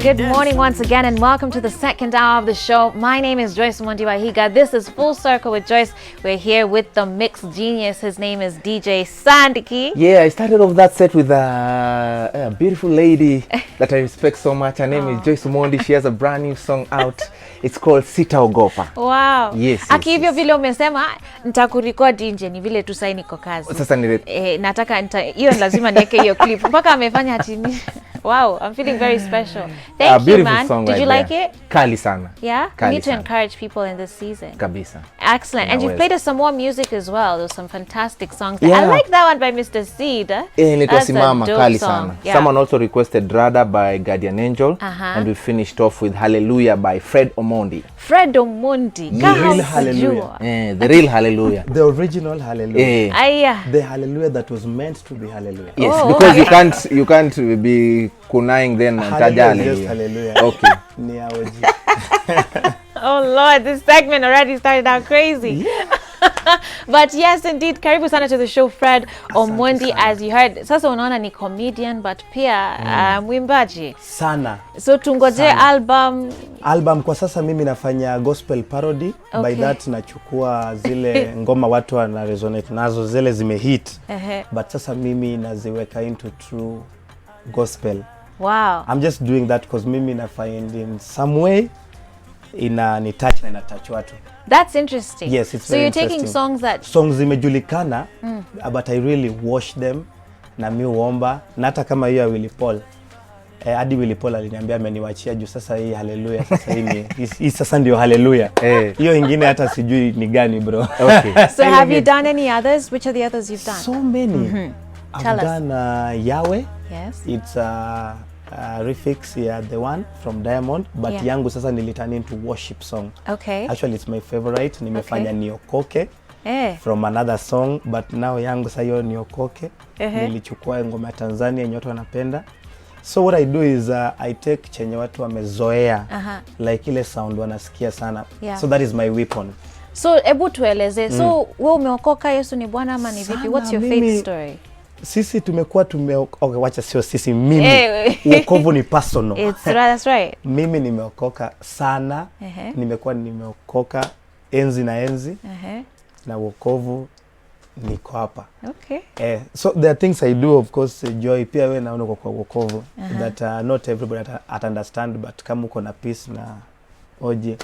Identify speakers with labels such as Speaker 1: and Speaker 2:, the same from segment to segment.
Speaker 1: Good morning once again and welcome to the second hour of the show. My name is Joyce Omondi. This is Full Circle with Joyce. We're here with the mixed genius. His name is DJ Sandiki.
Speaker 2: Yeah, I started off that set with a beautiful lady that I respect so much. Her name is Joyce Omondi. She has a brand new song out. It's called Sitaogopa.
Speaker 1: Wow.
Speaker 2: Yes.
Speaker 1: Aki hivyo vile umesema nitakurecord nje ni vile tu saini kwa kazi.
Speaker 2: Sasa
Speaker 1: nataka hiyo lazima niweke hiyo clip. Mpaka amefanya atini. Wow, I'm feeling very special. Thank you, man. Did you like it?
Speaker 2: Kali sana.
Speaker 1: Yeah?
Speaker 2: Kali
Speaker 1: we need to
Speaker 2: sana.
Speaker 1: encourage people in this season.
Speaker 2: Kabisa.
Speaker 1: Excellent. And you've played us some more music as well. There's some fantastic songs.
Speaker 2: Yeah.
Speaker 1: I like that one by Mr. Seed.
Speaker 2: That's Simama, Kali sana.
Speaker 1: Yeah.
Speaker 2: Someone also requested Rada by Guardian Angel. And we finished off with Hallelujah by Fred Omondi.
Speaker 1: Fred Omondi.
Speaker 2: The real Hallelujah. The real Hallelujah.
Speaker 3: The original Hallelujah.
Speaker 1: Yeah.
Speaker 3: The Hallelujah that was meant to be Hallelujah.
Speaker 2: Yes, because you can't be kunaing then
Speaker 3: Hallelujah. Hallelujah.
Speaker 2: Okay.
Speaker 1: Oh Lord, this segment already started out crazy.
Speaker 3: Yeah.
Speaker 1: But yes, indeed, karibu sana to the show, Fred Omondi. As you heard, sasa unaona ni comedian but pia mwimbaji
Speaker 3: sana.
Speaker 1: So tungoje album
Speaker 3: kwa sasa mimi nafanya gospel parody. By that nachukua zile ngoma watu wana resonate nazo, zile zimehit. But sasa mimi naziweka into true gospel.
Speaker 1: Wow.
Speaker 3: I'm just doing that because mimi na find in some way ni touch watu.
Speaker 1: That's interesting.
Speaker 3: Yes, it's
Speaker 1: so
Speaker 3: very
Speaker 1: you're taking songs
Speaker 3: zimejulikana but I really wash them na mi uomba na hata kama hiyo ya Willy Paul. Hadi Willy Paul aliniambia ameniwachia juu sasa hii Hallelujah sasa hii sasa ndio Hallelujah. Hiyo ingine hata sijui ni gani bro.
Speaker 1: Okay. So have you done any others? Which are the others you've done?
Speaker 3: So many. I've done Yahweh.
Speaker 1: Yes.
Speaker 3: It's refix the one from Diamond, but yangu sasa niliturn into worship song.
Speaker 1: Okay.
Speaker 3: Actually it's my favorite. Nimefanya Niokoke from another song, but now yangu sasa hiyo Niokoke. Nilichukua ngoma ya Tanzania yenye watu wanapenda. So what I do is I take chenye watu wamezoea, like ile sound wanasikia sana. So that is my weapon.
Speaker 1: So ebu tueleze. So wewe umeokoka, Yesu ni Bwana ama ni vipi? What's your faith story?
Speaker 3: Sisi tumekuwa wacha sio sisi, mimi wokovu ni personal.
Speaker 1: That's right.
Speaker 3: Mimi nimeokoka sana. Nimekuwa nimeokoka enzi na enzi. Na wokovu niko hapa.
Speaker 1: Okay.
Speaker 3: So there are things I do, of course, Joy pia wewe naona kwa wokovu that not everybody at understand, but kama uko na peace na oje.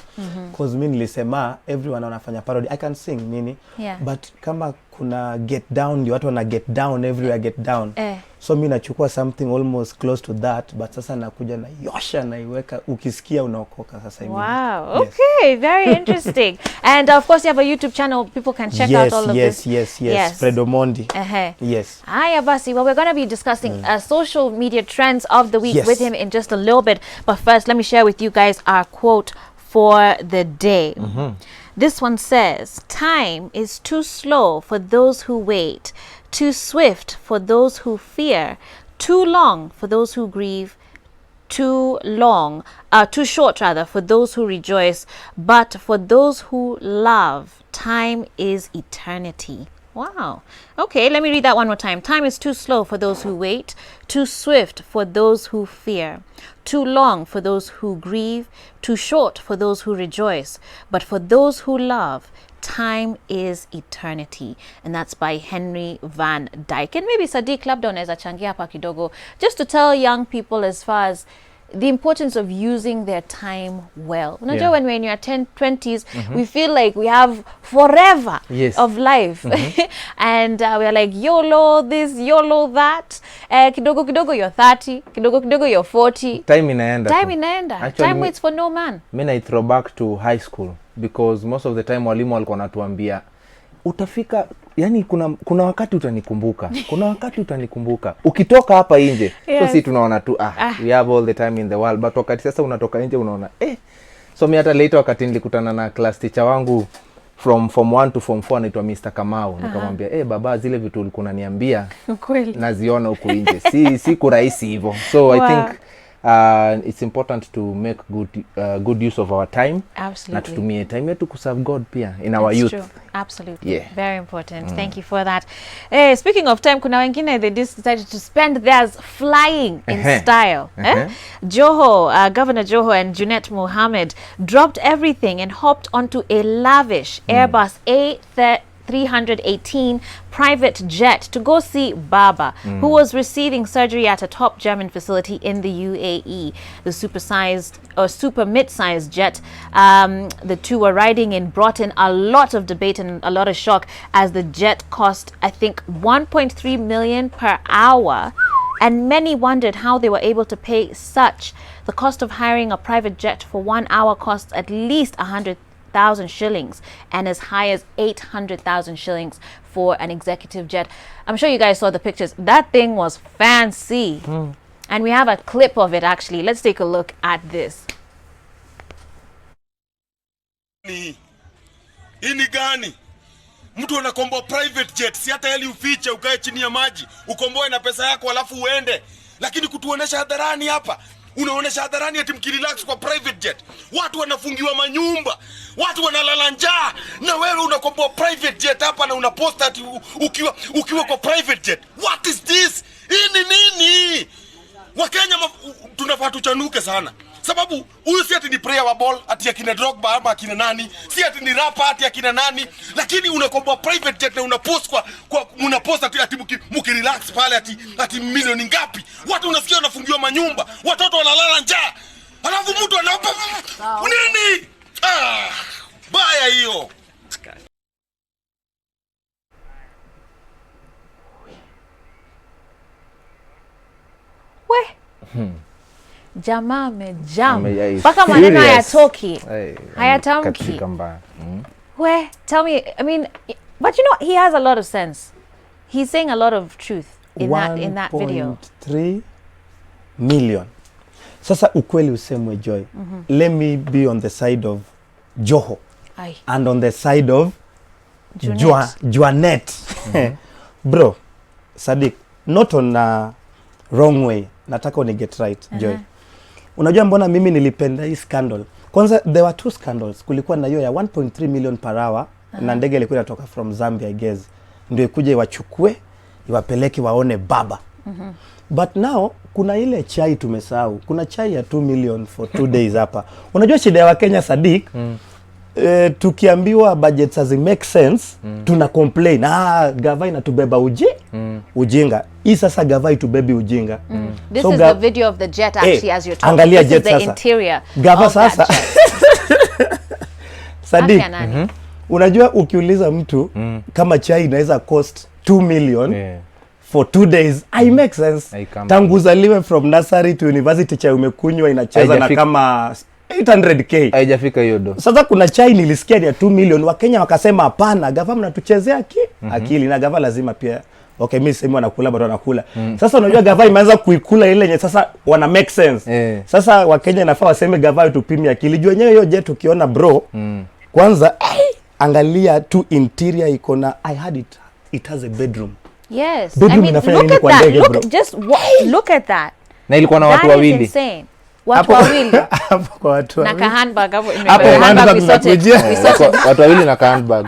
Speaker 3: Because mimi nilisema everyone wanafanya parody, I can sing nini, but kama kuna get down, ndio watu wana get down, everywhere get down. So mimi nachukua something almost close to that, but sasa nakuja na yosha na iweka, ukisikia unaokoka sasa hivi.
Speaker 1: Wow. Okay, very interesting. And of course you have a YouTube channel, people can check out all of this.
Speaker 3: Yes. Fred Omondi. Yes.
Speaker 1: Hiya basi, well, we're going to be discussing social media trends of the week with him in just a little bit. But first, let me share with you guys our quote for the day. This one says, "Time is too slow for those who wait, too swift for those who fear, too long for those who grieve, too short rather for those who rejoice, but for those who love, time is eternity." Wow. Okay, let me read that one more time. Time is too slow for those who wait, too swift for those who fear, too long for those who grieve, too short for those who rejoice, but for those who love, time is eternity. And that's by Henry Van Dyke. And maybe Sadiq labda unaweza changia hapa kidogo, just to tell young people as far as the importance of using their time well. Unajua when we're in your 20s, we feel like we have forever of life. And we're like, YOLO this, YOLO that. Kidogo kidogo you're 30, kidogo kidogo you're 40.
Speaker 2: Time inaenda.
Speaker 1: Actually, time waits for no man.
Speaker 2: Mimi I throw back to high school because most of the time walimu walikuwa wanatuambia utafika, yani kuna wakati utanikumbuka. Kuna wakati utanikumbuka. Ukitoka hapa nje. So si tunaona tu we have all the time in the world, but wakati sasa unatoka nje unaona So mimi hata later wakati nilikutana na class teacher wangu from form 1 to form 4 anaitwa Mr. Kamau, nikamwambia baba zile vitu ulikuwa unaniambia
Speaker 1: kweli
Speaker 2: naziona huko nje. Si kurahisi hivyo. So I think it's important to make good use of our time.
Speaker 1: Absolutely.
Speaker 2: Na tutumie time yetu kuserve God pia in our youth.
Speaker 1: True. Absolutely.
Speaker 2: Yeah.
Speaker 1: Very important. Thank you for that. Speaking of time, kuna wengine they decided to spend theirs flying in style. Governor Joho and Junet Mohammed dropped everything and hopped onto a lavish Airbus A318 private jet to go see Baba, who was receiving surgery at a top German facility in the UAE. The super mid-sized jet the two were riding in brought in a lot of debate and a lot of shock, as the jet cost, I think, 1.3 million per hour. And many wondered how they were able to pay such. The cost of hiring a private jet for 1 hour costs at least 100,000 shillings and as high as 800,000 shillings for an executive jet. I'm sure you guys saw the pictures. That thing was fancy. And we have a clip of it actually. Let's take a look at this.
Speaker 4: Ini gani? Mtu anakomboa private jet, si hata heli ufiche ukae chini ya maji, ukomboe na pesa yako alafu uende. Lakini kutuonesha hadharani hapa, unaonesha hadharani ati mkirelax kwa private jet. Watu wanafungiwa manyumba, watu wanalala njaa, na wewe unakomboa private jet hapa na unapost ati ukiwa kwa private jet. What is this? Hii ni nini? Wakenya tunafaa tuchanuke sana. Sababu huyu si ati ni player wa ball ati akina Drogba ama akina nani, si ati ni rapper ati akina nani, lakini unakomboa private jet na unapost unapost ati mukirelax pale ati milioni ngapi. Watu unasikia wanafungiwa manyumba, watoto wanalala njaa. Alafu mtu anaomba nini? Baya hiyo.
Speaker 1: Jamaa amejam mpaka maneno hayatoki, hayatamki. We, tell me, I mean, but you know, he has a lot of sense. He's saying a lot of truth in that video.
Speaker 3: 1.3 million. Sasa ukweli usemwe, Joy. Let me be on the side of Joho.
Speaker 1: Aye.
Speaker 3: And on the side of Juanet. Bro, Sadiq, not on a wrong way. Nataka ni get right, Joy. Unajua mbona mimi nilipenda hii scandal? Kwanza there were two scandals. Kulikuwa na hiyo ya 1.3 million per hour na ndege ilikuwa inatoka from Zambia, I guess. Ndio ikuje iwachukue, iwapeleke waone Baba. But now kuna ile chai tumesahau. Kuna chai ya 2 million for 2 days hapa. Unajua shida ya Wakenya, Sadiq? Tukiambiwa budgets as make sense, tuna complain. Gava inatubeba ujinga. Hii sasa gava itubebe ujinga.
Speaker 1: This is the video of the jet actually as you're talking.
Speaker 3: Angalia
Speaker 1: this
Speaker 3: jet
Speaker 1: is the
Speaker 3: sasa.
Speaker 1: Interior
Speaker 3: Gava
Speaker 1: of
Speaker 3: sasa. Sadiq, unajua ukiuliza mtu kama chai inaweza cost 2 million for 2 days, I make sense. Tangu zaliwe from nursery to university chai umekunywa inacheza na kama 800k.
Speaker 2: Haijafika hiyo do.
Speaker 3: Sasa kuna chai nilisikia ni ya 2 million, Wakenya wakasema hapana, gava mnatuchezea akili na gava lazima pia. Okay, mimi sema wanakula bado wanakula. Sasa unajua gava imeanza kuikula ile yenye sasa wana make sense. Sasa Wakenya nafaa waseme gava tupimie akili. Jua yenyewe hiyo jet ukiona bro. Kwanza angalia tu interior iko na, I had it has a bedroom.
Speaker 1: Yes.
Speaker 3: Bedroom, I mean, look at
Speaker 1: that. Look at that.
Speaker 2: Na ilikuwa na watu wawili.
Speaker 1: Insane. Watu wawili.
Speaker 3: Hapo kwa watu wawili.
Speaker 1: Na handbag hapo.
Speaker 2: Watu wawili na handbag.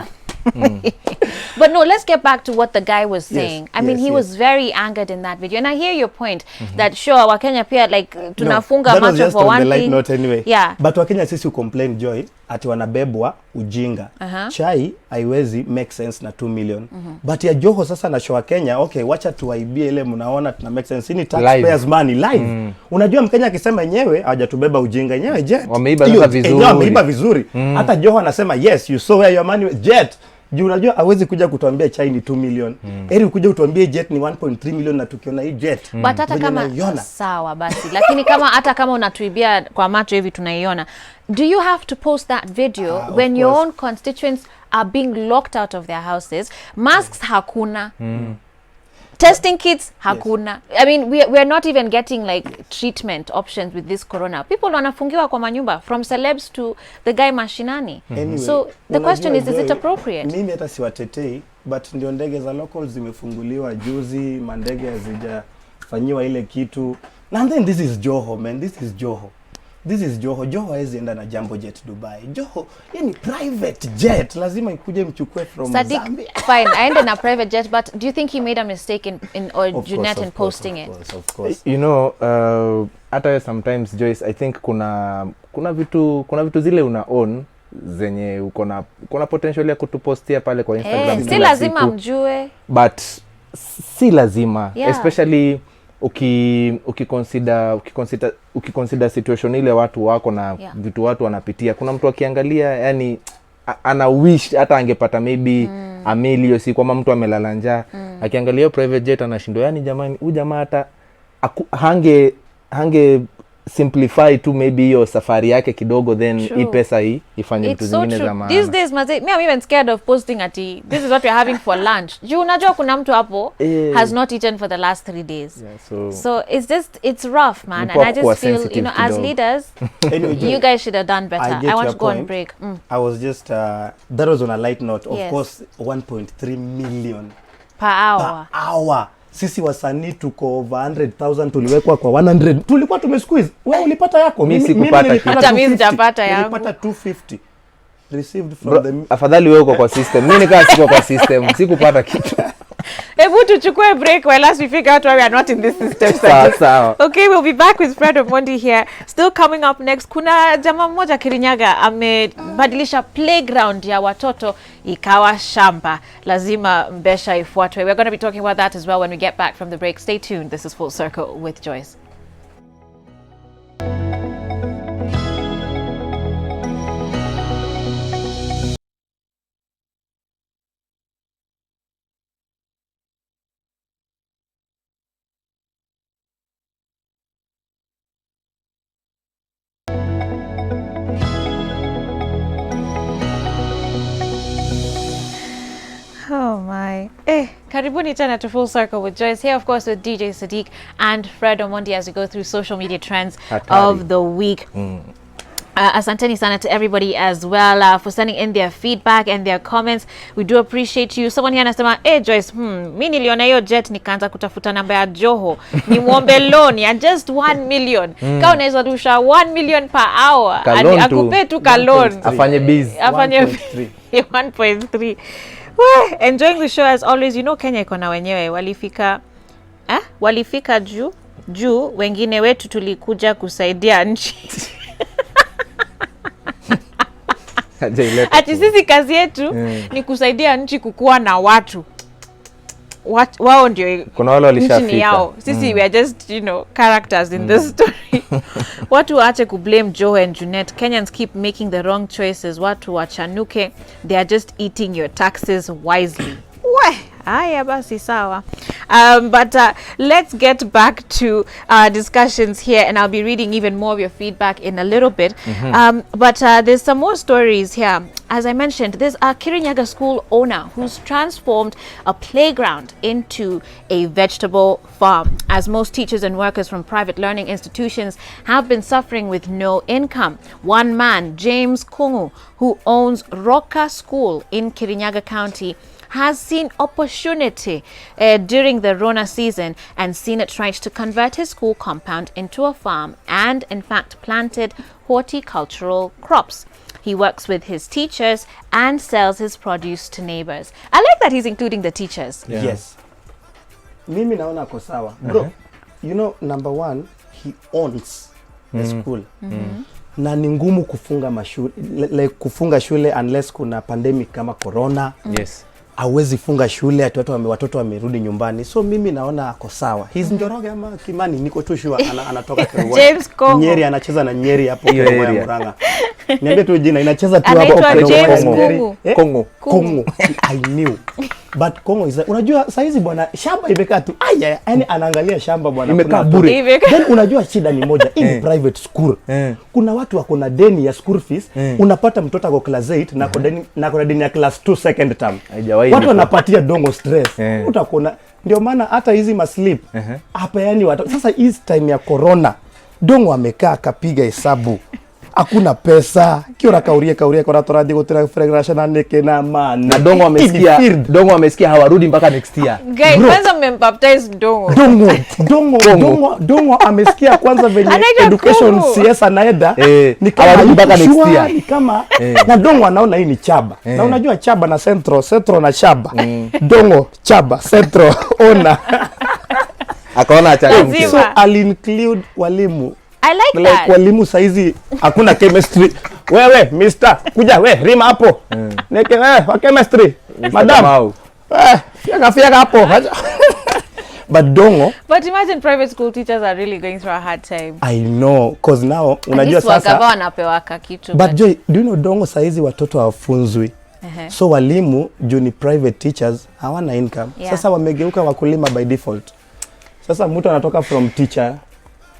Speaker 1: But no, let's get back to what the guy was saying. I mean, he was very angered in that video. And I hear your point that sure, Wakenya pia like tunafunga macho for one thing.
Speaker 3: Note anyway.
Speaker 1: Yeah.
Speaker 3: But Wakenya sisi complain, Joy, ati wanabebwa ujinga. Chai haiwezi make sense na 2 million. But ya Joho sasa na show Wakenya, okay, wacha tuwaibie ile mnaona tuna make sense. Ni taxpayers money live. Unajua Mkenya akisema yenyewe hawajatubeba ujinga yenyewe jet. Wameiba vizuri. Hata Joho anasema yes, you saw where your money jet. Juu unajua hawezi kuja kutuambia chai ni 2 million. Eri kuja kutuambia jet ni 1.3 million na tukiona hii jet.
Speaker 1: But hata kama sawa basi. Lakini hata kama unatuibia kwa macho hivi tunaiona. Do you have to post that video when your own constituents are being locked out of their houses? Masks hakuna. Testing kits hakuna. I mean, we are not even getting like treatment options with this corona. People wanafungiwa kwa manyumba, from celebs to the guy mashinani.
Speaker 3: Anyway,
Speaker 1: so the question is it appropriate?
Speaker 3: Mimi hata siwatetei, but ndio ndege za locals zimefunguliwa juzi, mandege hazijafanyiwa ile kitu. And then this is Joho, man. This is Joho. Joho haezi enda na Jambo Jet Dubai. Joho, yani private jet. Lazima ikuje mchukue from
Speaker 1: Sadiq,
Speaker 3: Zambia.
Speaker 1: fine, I ended in a private jet, but do you think he made a mistake in Jeanette in posting it?
Speaker 3: Of course.
Speaker 2: You know, hata sometimes Joyce, I think kuna vitu zile una own zenye uko na potential ya kutupostia pale kwa Instagram.
Speaker 1: Si lazima mjue.
Speaker 2: But si lazima,
Speaker 1: yeah.
Speaker 2: Especially ukiconsider situation ile watu wako na vitu watu wanapitia. Kuna mtu akiangalia yani ana wish hata angepata maybe a million, si kwamba mtu amelala njaa. Akiangalia private jet anashindwa, yani jamani huyu jamaa hata hange simplify to maybe hiyo safari yake kidogo, then hii pesa hii ifanye vitu zingine za maana.
Speaker 1: These days me I'm even scared of posting ati this is what we're having for lunch. Unajua kuna mtu hapo has not eaten for the last 3 days.
Speaker 2: Yeah,
Speaker 1: so it's rough, man, and I just feel, you know, as leaders you guys should have done better. I want to go on break.
Speaker 3: I was just that was on a light note. Of course 1.3 million
Speaker 1: per hour.
Speaker 3: Sisi wasanii tuko over 100,000, tuliwekwa kwa 100. Tulikuwa tumesqueeze. Wewe ulipata yako?
Speaker 2: Mimi sikupata kitu.
Speaker 1: Hata mimi sijapata yangu.
Speaker 3: Nilipata 250 received from the
Speaker 2: afadhali wewe uko kwa system. Mimi nikaa siko kwa system, sikupata kitu.
Speaker 1: Hebu tuchukue break while we figure out why we are not in this system.
Speaker 2: Sawa.
Speaker 1: Okay, we'll be back with Fred Omondi here. Still coming up next, kuna jamaa mmoja Kirinyaga amebadilisha playground ya watoto ikawa shamba. Lazima mbesha ifuatwe. We're going to be talking about that as well when we get back from the break. Stay tuned. This is Full Circle with Joyce. Oh my. Karibuni tena to Full Circle with Joyce here, of course, with DJ Sadiq and Fred Omondi as we go through social media trends of the week. Asanteni sana to everybody as well for sending in their feedback and their comments. We do appreciate you. Someone here anasema, Joyce, mimi niliona hiyo jet nikaanza kutafuta namba ya Joho. Ni muombe loan ya just 1 million. Kama unaweza rusha 1 million per hour. Akupe tu ka loan.
Speaker 2: Afanye busy.
Speaker 1: Afanye 1.3. Enjoying the show as always. You know Kenya iko na wenyewe walifika juu wengine wetu tulikuja kusaidia nchi. Ati sisi kazi yetu ni kusaidia nchi kukua na watu. Wao ndio
Speaker 2: kuna wale walishafika.
Speaker 1: Sisi we are just, you know, characters in this story. Watu waache kublame Joe and Jeanette. Kenyans keep making the wrong choices. Watu wachanuke. They are just eating your taxes wisely. Aya basi sawa. But let's get back to our discussions here, and I'll be reading even more of your feedback in a little bit. But there's some more stories here. As I mentioned, there's a Kirinyaga school owner who's transformed a playground into a vegetable farm, as most teachers and workers from private learning institutions have been suffering with no income. One man, James Kungu, who owns Roka School in Kirinyaga County, has seen opportunity during the Rona season and seen it right to convert his school compound into a farm and, in fact, planted horticultural crops. He works with his teachers and sells his produce to neighbors. I like that he's including the teachers.
Speaker 3: Yeah. Yes. Mimi naona ko sawa. Bro, you know, number one, he owns the school. Na ni ngumu kufunga mashule, like kufunga shule unless kuna pandemic kama corona.
Speaker 2: Yes.
Speaker 3: Hawezi funga shule ati watoto wamerudi nyumbani. So mimi naona ako sawa. He's Njoroge ama Kimani, niko tu sure anatoka kwa
Speaker 1: James Kongo.
Speaker 3: Nyeri, anacheza na Nyeri hapo kwa Murang'a. Niambie tu jina, inacheza tu hapo
Speaker 1: kwa James Kongo.
Speaker 3: Kongo. I knew. But Kongo is unajua saizi bwana shamba imekaa tu. Yani anaangalia shamba bwana
Speaker 2: imekaa bure.
Speaker 3: Then unajua shida ni moja, in private school. Kuna watu wako na deni ya school fees, unapata mtoto ako class 8 na kuna deni ya class 2 second term. Watu wanapatia dongo stress. Utakuona ndio maana hata hizi maslip hapa yani watu sasa hizi time ya corona dongo amekaa akapiga hesabu hakuna pesa kiora kaurie kwa toradi gotira fragrance na neke na man
Speaker 2: na dongo amesikia hawarudi mpaka next year.
Speaker 1: Guys, kwanza mmembaptize
Speaker 3: dongo amesikia kwanza venye education CS anaenda
Speaker 2: ni kama mpaka next year,
Speaker 3: ni kama na dongo anaona hii ni chaba na unajua chaba na centro na chaba dongo chaba centro ona
Speaker 2: akaona achangamke,
Speaker 3: so I'll include walimu.
Speaker 1: I like that.
Speaker 3: Walimu saizi hakuna chemistry. Wewe mister kuja we rima hapo. Neke wa chemistry. Madam. Fiaka hapo. But dongo.
Speaker 1: But imagine private school teachers are really going through a hard time.
Speaker 3: I know cause now unajua sasa
Speaker 1: wanapewa kitu.
Speaker 3: But Joy, do you know dongo saizi watoto hawafunzwi. So walimu juu ni private teachers hawana income. Sasa wamegeuka wakulima by default. Sasa mtu anatoka from teacher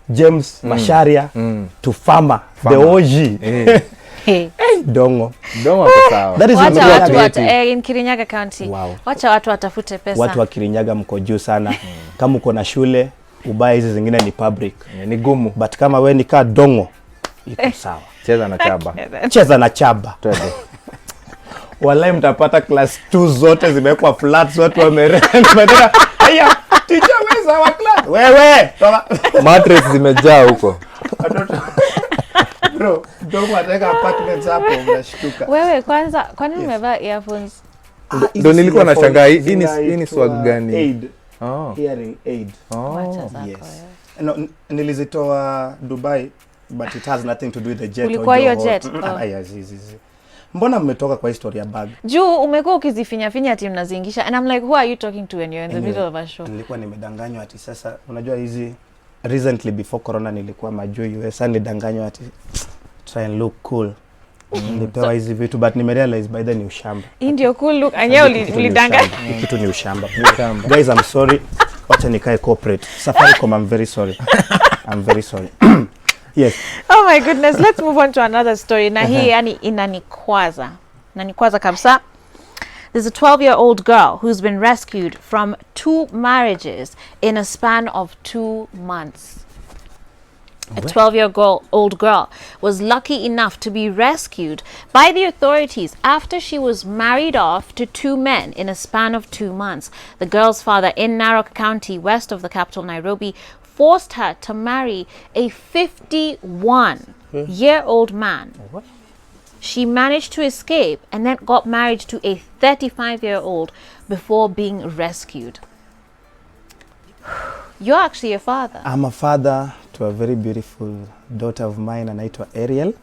Speaker 3: James Masharia to farmer. The OG. Dongo
Speaker 2: kwa sawa.
Speaker 3: That is
Speaker 1: watu in Kirinyaga County.
Speaker 3: Wow.
Speaker 1: Wacha watu watafute pesa.
Speaker 3: Watu wa Kirinyaga mko juu sana. Kama uko na shule, ubaya hizi zingine ni public.
Speaker 2: Ni gumu.
Speaker 3: But kama we ni kaa dongo, iko sawa. Cheza na chaba. Wallahi mtapata class 2 zote zimewekwa flats, watu wamerenda. Haya, teacher weza wa class. Wewe,
Speaker 2: mattress zimejaa huko.
Speaker 3: Bro, dongo ataka apartments hapo unashtuka.
Speaker 1: Wewe kwanza kwani umevaa earphones?
Speaker 2: Ndio nilikuwa nashangaa hii ni swag gani?
Speaker 3: Hearing aid.
Speaker 1: Yes.
Speaker 3: No, nilizitoa Dubai but it has nothing to do with the jet.
Speaker 1: Ulikuwa hiyo jet?
Speaker 3: Mbona mmetoka kwa historia bag?
Speaker 1: Juu umekuwa ukizifinya ati mnaziingisha and I'm like who are you talking to when you're in the middle of a show?
Speaker 3: Nilikuwa nimedanganywa ati sasa unajua hizi recently before corona nilikuwa majuu US nilidanganywa ati try and look cool. Nilipewa hizi vitu but nimerealize by the ni ushamba.
Speaker 1: Ndio cool look anyewe ulidanganya.
Speaker 3: Kitu ni ushamba. Guys, I'm sorry. Wacha nikae corporate. Safaricom, I'm very sorry. I'm very sorry. Yes.
Speaker 1: Oh my goodness, let's move on to another story. Na hii yani inanikwaza. Inanikwaza kabisa. There's a 12-year-old girl who's been rescued from 2 marriages in a span of 2 months. A 12-year-old girl was lucky enough to be rescued by the authorities after she was married off to 2 men in a span of 2 months. The girl's father in Narok County, west of the capital Nairobi, forced her to marry a 51-year-old man.
Speaker 3: What?
Speaker 1: She managed to escape and then got married to a 35-year-old before being rescued. You're actually a father.
Speaker 3: I'm a father to a very beautiful daughter of mine anaitwa Ariel.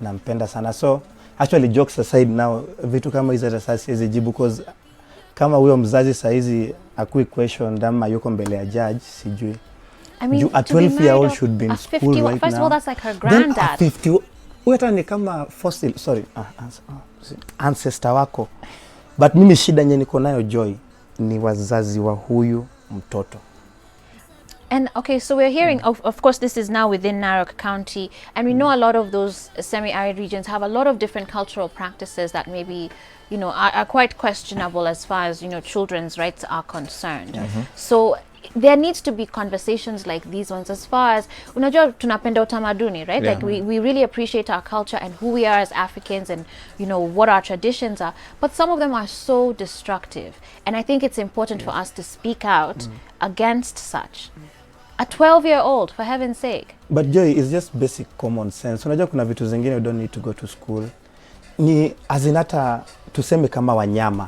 Speaker 3: Nampenda sana. So actually jokes aside now, vitu kama hizo sasa siwezi jibu because kama huyo mzazi saizi akui question ama yuko mbele ya judge sijui.
Speaker 1: I mean,
Speaker 3: a 12-year-old should be in school right
Speaker 1: first
Speaker 3: now.
Speaker 1: Of all, that's like her granddad.
Speaker 3: Then 50, weta ni kama fossil, sorry, ancestor wako. But mimi shida nye niko nayo Joy ni wazazi wa huyu mtoto.
Speaker 1: And okay, so we're hearing, of course, this is now within Narok County, and we know a lot of those semi-arid regions have a lot of different cultural practices that maybe, you know, are quite questionable as far as, you know, children's rights are concerned. So there needs to be conversations like these ones as far as, unajua tunapenda utamaduni, right? Like we really appreciate our culture and who we are as Africans and, you know, what our traditions are. But some of them are so destructive. And I think it's important for us to speak out against such. A 12-year-old, for heaven's sake.
Speaker 3: But Joy, it's just basic common sense. Unajua kuna vitu zingine you don't need to go to school. Ni azinata tuseme kama wanyama.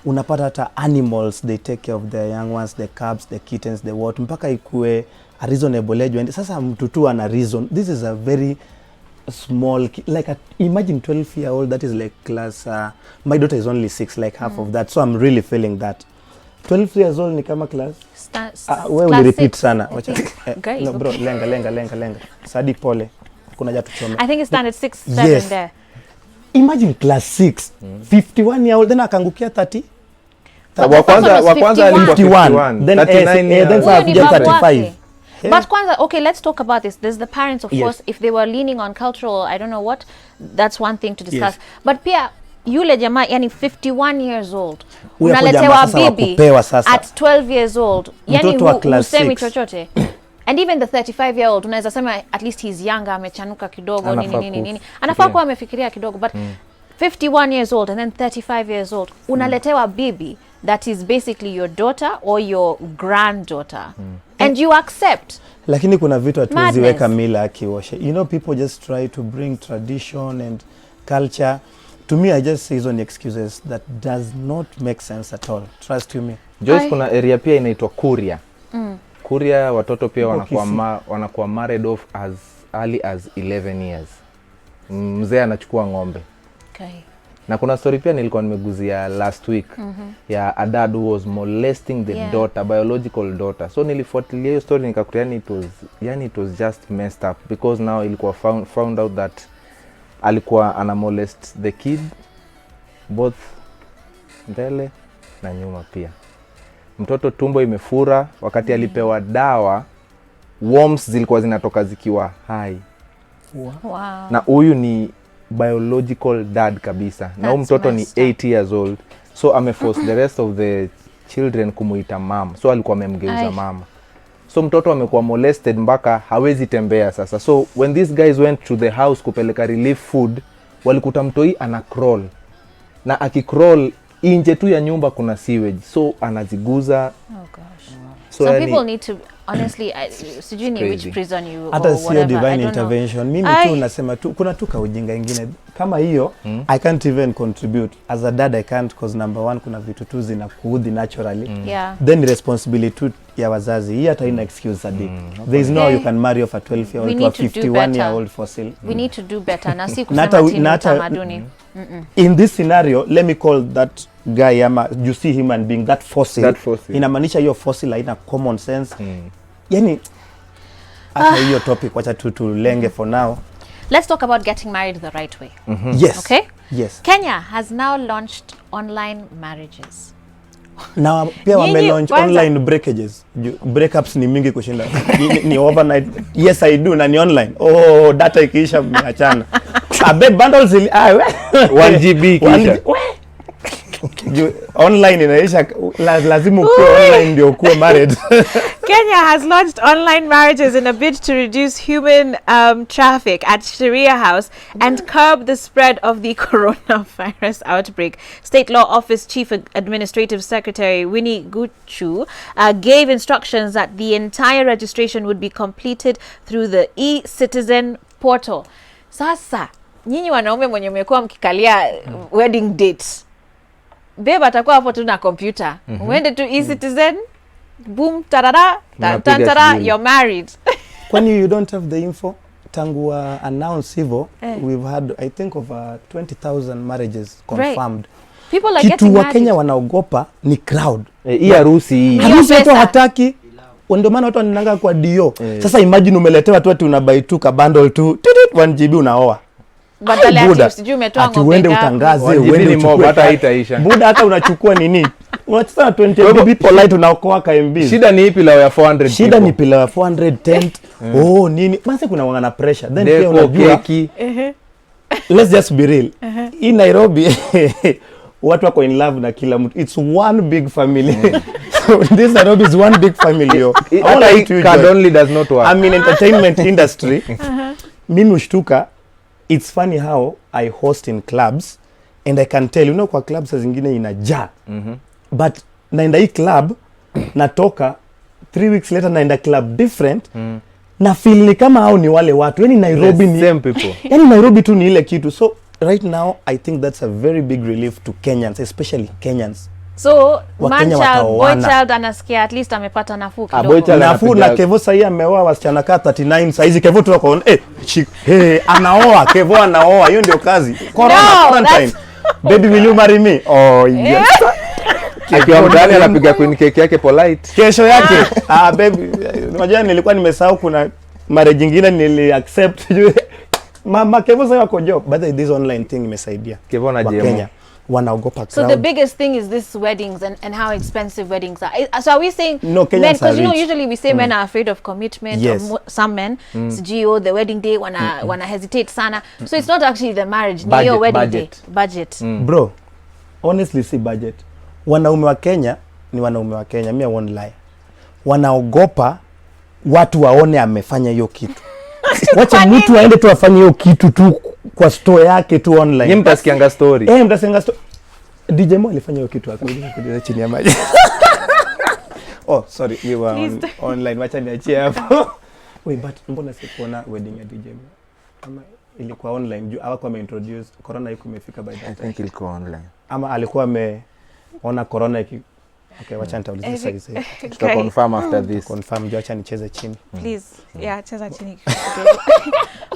Speaker 3: Unapata hata animals, they take care of their young ones, the cubs, the kittens, the what. Mpaka ikue a reasonable age. And sasa mtu tu ana reason. This is a very small, like imagine 12-year-old, that is like class, my daughter is only 6, like half of that. So I'm really feeling that. 12 years old ni kama class. Wewe repeat sana. No bro, lenga. Sadi pole. Kuna jatu chome.
Speaker 1: I think it's standard 6, 7 there.
Speaker 3: Imagine class 6, 51-year-old then akangukia 30.
Speaker 2: Wa kwanza alikuwa 51,
Speaker 3: then
Speaker 2: 39,
Speaker 3: then 35.
Speaker 1: But kwanza, okay, let's talk about this. There's the parents, of course, if they were leaning on cultural, I don't know what, that's one thing to discuss. But pia yule jamaa yani 51 years old unaletewa bibi at 12 years old yani husemi chochote. And even the 35-year-old unaweza sema at least he's younger, amechanuka kidogo, nini. Anafaa kuwa amefikiria kidogo, but 51 years old and then 35 years old unaletewa bibi that is basically your daughter or your granddaughter and you accept.
Speaker 3: Lakini kuna vitu hatuziweka mila akioshe. You know, people just try to bring tradition and culture. To me, I just say hizo ni excuses that does not make sense at all. Trust you me.
Speaker 2: Joyce, kuna area pia inaitwa Kuria. Kuria watoto pia wanakuwa married off as early as 11 years. Mzee anachukua ng'ombe.
Speaker 1: Okay.
Speaker 2: Na kuna story pia nilikuwa nimeguzia last week ya a dad who was molesting the daughter, biological daughter. So nilifuatilia hiyo story nikakuta it was just messed up because now ilikuwa found out that alikuwa ana molest the kid both mbele na nyuma pia. Mtoto tumbo imefura wakati alipewa dawa, worms zilikuwa zinatoka zikiwa hai.
Speaker 1: Wow.
Speaker 2: Na huyu ni biological dad kabisa. Na huyu mtoto ni 8 years old. So ameforce the rest of the children kumuita mama. So alikuwa amemgeuza mama. So mtoto amekuwa molested mpaka hawezi tembea sasa. So when these guys went to the house kupeleka relief food, walikuta mtoi ana crawl. Na akicrawl nje tu ya nyumba kuna sewage. So anaziguza.
Speaker 1: Oh gosh.
Speaker 2: So
Speaker 1: some people need to honestly sijui ni which prison you or
Speaker 3: hata
Speaker 1: whatever.
Speaker 3: Divine intervention. Mimi tu nasema tu kuna tu kaujinga ingine kama hiyo I can't even contribute as a dad. I can't because number one kuna vitu tu zinakuudhi naturally. Then responsibility ya wazazi. Hii hata ina excuse adi. There is no you can marry off a 12-year-old to a 51-year-old fossil.
Speaker 1: We need to do better. Na si kusema tamaduni.
Speaker 3: In this scenario, let me call that guy you see him and being that fossil. Inamaanisha hiyo fossil haina common sense. Yani hata hiyo topic wacha tulenge for now.
Speaker 1: Let's talk about getting married the right way.
Speaker 3: Yes.
Speaker 1: Okay?
Speaker 3: Yes.
Speaker 1: Kenya has now launched online marriages.
Speaker 3: Now pia wame launch online breakages. Breakups ni mingi kushinda. ni overnight. Yes I do na ni online. Oh, data ikiisha mmeachana. Abe bundles 1 GB kisha. Online inaisha lazima ukue online ndio ukue married.
Speaker 1: Kenya has launched online marriages in a bid to reduce human traffic at Sharia House and curb the spread of the coronavirus outbreak. State Law Office Chief Administrative Secretary Winnie Guchu gave instructions that the entire registration would be completed through the e-citizen portal. Sasa nyinyi wanaume mwenye mmekuwa mkikalia wedding dates, babe atakuwa hapo tu na computer. Uende tu e-citizen, boom, tarara, tantara, you're married.
Speaker 3: Kwani you don't have the info? Tangu announce hivyo, we've had I think over 20,000 marriages confirmed.
Speaker 1: Right. People are getting married.
Speaker 3: Kenya wanaogopa ni crowd.
Speaker 2: Hii harusi
Speaker 3: watu hataki. Ndio maana watu wananga kwa dio. Sasa imagine umeletewa tu ati unabuy tu ka bundle tu 1 GB unaoa.
Speaker 1: Badala ya usijui umetoa ng'ombe.
Speaker 3: Uende utangaze, uende
Speaker 2: uchukue hata haitaisha.
Speaker 3: Buda hata unachukua nini? Unachukua 20 GB polite unaokoa ka MB.
Speaker 2: Shida ni ipi lao ya 400?
Speaker 3: Shida ni pila ya 400 tent. Oh nini? Basi kuna wangana pressure. Then pia unajua keki. Let's just be real. In Nairobi watu wako in love na kila mtu. It's one big family. So this Nairobi is one big family yo.
Speaker 2: Card only does not work.
Speaker 3: I mean entertainment industry. Mimi ushtuka. It's funny how I host in clubs and I can tell, you know, kwa clubs zingine inajaa. But naenda hii club, natoka 3 weeks later naenda club different, na feel ni kama hao ni wale watu. Yani Nairobi ni
Speaker 2: same people.
Speaker 3: Yani Nairobi tu ni ile kitu. So right now I think that's a very big relief to Kenyans, especially Kenyans.
Speaker 1: So boy child anasikia at least amepata nafuu kidogo.
Speaker 2: Boy child
Speaker 3: nafuu na Kevo sasa ameoa wasichana ka 39 saizi Kevo tu wako anaoa Kevo anaoa hiyo ndio kazi. Quarantine. Baby will you marry me? Oh yes.
Speaker 2: Akiwa mdani anapiga queen cake yake polite.
Speaker 3: Kesho yake baby unajua nilikuwa nimesahau kuna marriage nyingine nili accept. Mama Kevo sasa wako job but this online thing imesaidia.
Speaker 2: Kevo na Kenya
Speaker 3: wanaogopa crowd.
Speaker 1: So the biggest thing is this weddings and how expensive weddings are. So are we saying
Speaker 3: no,
Speaker 1: men, because you know usually we say men are afraid of commitment.
Speaker 3: Yes.
Speaker 1: Some men CGO the wedding day wanna hesitate sana. So it's not actually the marriage
Speaker 2: budget,
Speaker 1: ni your wedding
Speaker 2: budget.
Speaker 1: day budget.
Speaker 3: Bro, honestly si budget. Wanaume wa Kenya ni wanaume wa Kenya, mimi I won't lie. Wanaogopa watu waone amefanya hiyo kitu. Wacha mtu aende tu afanye hiyo kitu tu kwa store yake tu online.
Speaker 2: Yeye mtasikianga story.
Speaker 3: Mtasikianga story. DJ Mo alifanya hiyo kitu akakuja chini ya maji. Oh, sorry, we were online. Wacha niachie hapo. Wait, but mbona sikuona wedding ya DJ Mo? Ama ilikuwa online juu hawako ameintroduce corona iko imefika by that time.
Speaker 2: I think ilikuwa online.
Speaker 3: Ama alikuwa ameona corona iki. Okay, wacha nitauliza sasa hivi.
Speaker 2: Tuta confirm after this.
Speaker 3: Confirm juu acha nicheze chini.
Speaker 1: Please. Yeah, cheza chini.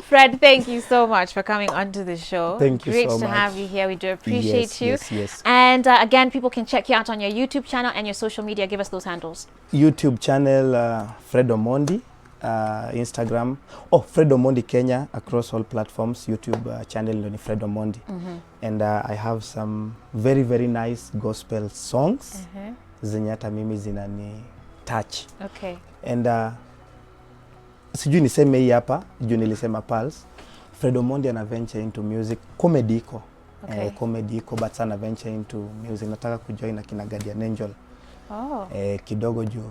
Speaker 1: Fred, thank you so much for coming onto the show.
Speaker 3: Thank you
Speaker 1: Great
Speaker 3: so
Speaker 1: to
Speaker 3: much.
Speaker 1: have you here. We do appreciate you.
Speaker 3: Yes.
Speaker 1: And again, people can check you out on your YouTube channel and your social media. Give us those handles.
Speaker 3: YouTube channel Fred Omondi, Instagram. Oh, Fred Omondi Kenya across all platforms. YouTube channel ni Fred Omondi. And I have some very, very nice gospel songs. Zenye hata mimi zinani touch.
Speaker 1: Okay.
Speaker 3: And sijui niseme hii hapa, juu nilisema Pulse. Fred Omondi ana venture into music, comedy iko.
Speaker 1: Okay.
Speaker 3: Comedy iko, but sana venture into music. Nataka kujoin na kina Guardian Angel.
Speaker 1: Oh.
Speaker 3: Kidogo juu.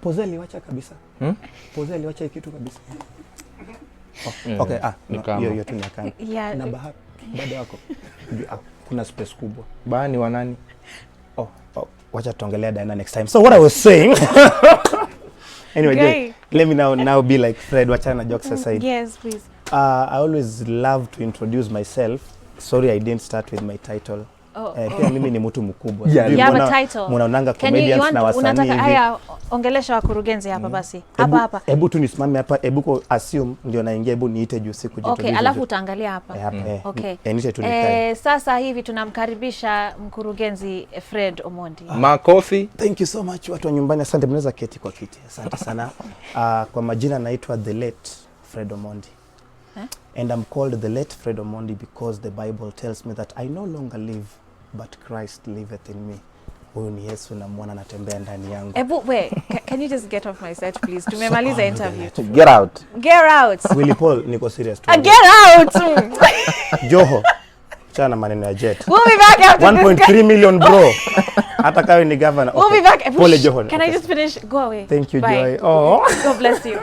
Speaker 3: Poze aliwacha kabisa. Poze aliwacha hii kitu kabisa. Oh, okay, hiyo tu ni akani.
Speaker 1: Yeah.
Speaker 3: Na bahati bado yako. Kuna space kubwa.
Speaker 2: Bani wa nani?
Speaker 3: Wacha tuongelea Diana next time. So what I was saying. Anyway, Joy, let me now be like Fred. Wacha na jokes aside.
Speaker 1: Yes, please.
Speaker 3: I always love to introduce myself. Sorry, I didn't start with my title. Pia mimi ni mtu mkubwa.
Speaker 1: You have a title.
Speaker 3: Munaonanga comedians na wasanii hivi.
Speaker 1: Unataka haya ongelesha wakurugenzi hapa basi. Hapa.
Speaker 3: Hebu tu nisimame hapa, hebu ko assume ndio naingia, hebu niite juu siku jitu.
Speaker 1: Okay, alafu utaangalia hapa. Okay.
Speaker 3: Niite tu nikae.
Speaker 1: Sasa hivi tunamkaribisha mkurugenzi Fred Omondi.
Speaker 2: Makofi.
Speaker 3: Thank you so much watu wa nyumbani, asante, mnaweza keti kwa kiti. Asante sana. Kwa majina naitwa the late Fred Omondi. And I'm called the late Fred Omondi because the Bible tells me that I no longer live, but Christ liveth in me. Huyu ni Yesu na mwana anatembea ndani yangu.
Speaker 1: Wait, can you just get off my set please? Tumemaliza interview.
Speaker 2: Get out.
Speaker 1: Get out.
Speaker 3: Willy Paul, niko serious tu.
Speaker 1: Get out.
Speaker 3: Joho. Chana maneno ya jet.
Speaker 1: We'll be back after
Speaker 3: 1.3 million bro. Hata kawe ni governor.
Speaker 1: We'll be back.
Speaker 3: Pole Joho.
Speaker 1: Can I just finish? Go away.
Speaker 3: Thank you,
Speaker 1: Bye.
Speaker 3: Joy. Oh.
Speaker 1: God bless you.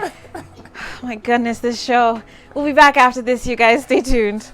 Speaker 1: Oh my goodness, this show. We'll be back after this, you guys. Stay tuned.